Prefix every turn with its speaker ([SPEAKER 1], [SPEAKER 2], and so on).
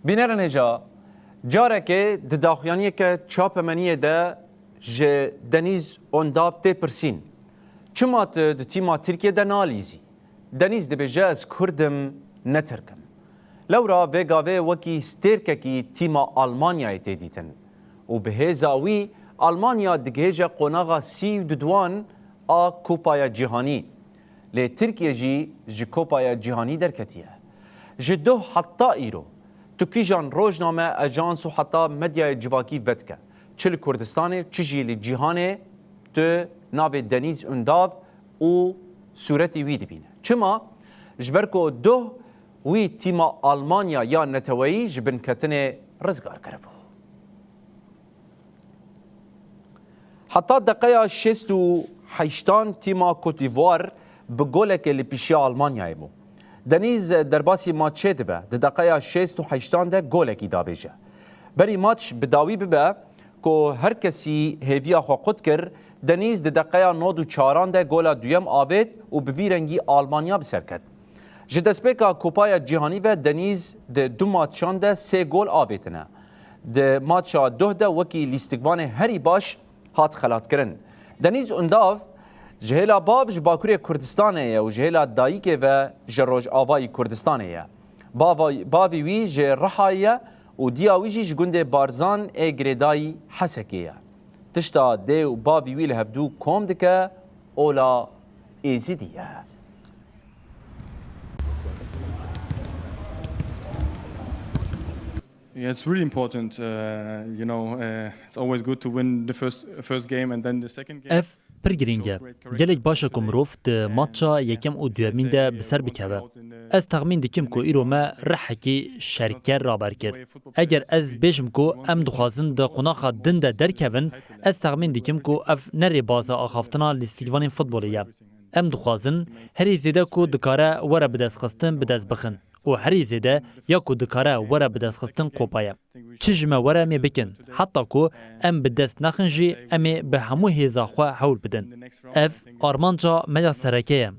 [SPEAKER 1] بینرن هجا جاره که دداخیانی که چاپ منیه ده جه دنیز انداف ته پرسین چما ده تیما ترکیه ده نالیزی دنیز ده بجه از کردم نترکم لورا وگاوه وکی سترکه کی تیما آلمانیای تدیتن و به هزاوی آلمانیا دگهجه قناغا سی و ددوان آ کوپایا جهانی لی ترکیه جی کوپایا جهانی درکتیه جدو حتی ایرو تکیجان روزنامه اجانس و حتی مدیای جواکی ودکه چل کردستان چجی لی جهانه تو ناو دنیز انداف و صورتی وی دبینه چما جبرکو دو وی تیما آلمانیا یا نتوایی جبن کتنه رزگار کربو حتی دقیقه 68 تیما کوتیوار به گولک لپیشی آلمانیای بو دنیز در باسی ماتشه دبه ده دقیقه 68 ده گولکی داویجه بری ماتش بداوی ببه که هر کسی هیویا خو قد کر دنیز ده دقیقه 94 ده گولا دویم آوید و به ویرنگی آلمانیا بسر کد جدسپیکا کوپای جهانی و دنیز ده دو ماتشان ده سه گول آویدنه ده ماتشا ده ده وکی لیستگوان هری باش هات خلات کرن دنیز انداف جهلا باو جباکوری کردستانه و جهلا داییکه و جروج آوای کردستانه باوی وی جه رحایه و دیاوی جی جگنده بارزان گریدای حسکیه تشتا ده و باوی وی لهفدو کوم دکه اولا ایزیدیه
[SPEAKER 2] Yeah, it's really important. It's always good to win the first game and then the second game.
[SPEAKER 3] اف پرگرینگه گلک باشه که مروف ده ماتچا یکم و دوامین ده بسر بکوه از تخمین دکم که ایرو ما رحکی شرکر رابر کرد اگر از بیشم که ام دخوازن ده قناخا دن ده درکون از تخمین دکم که اف نری بازه آخافتنا لیستیگوان فوتبولیه ام دخوازن هری زیده که دکاره وره بدست خستن بدست بخن و هری زیده یا که دکاره وره بدست خستن قوپایه چجمه وره می بکن حتی که ام بدست نخنجی امی به همو هیزا خواه حول بدن اف آرمانجا مدیا سرکه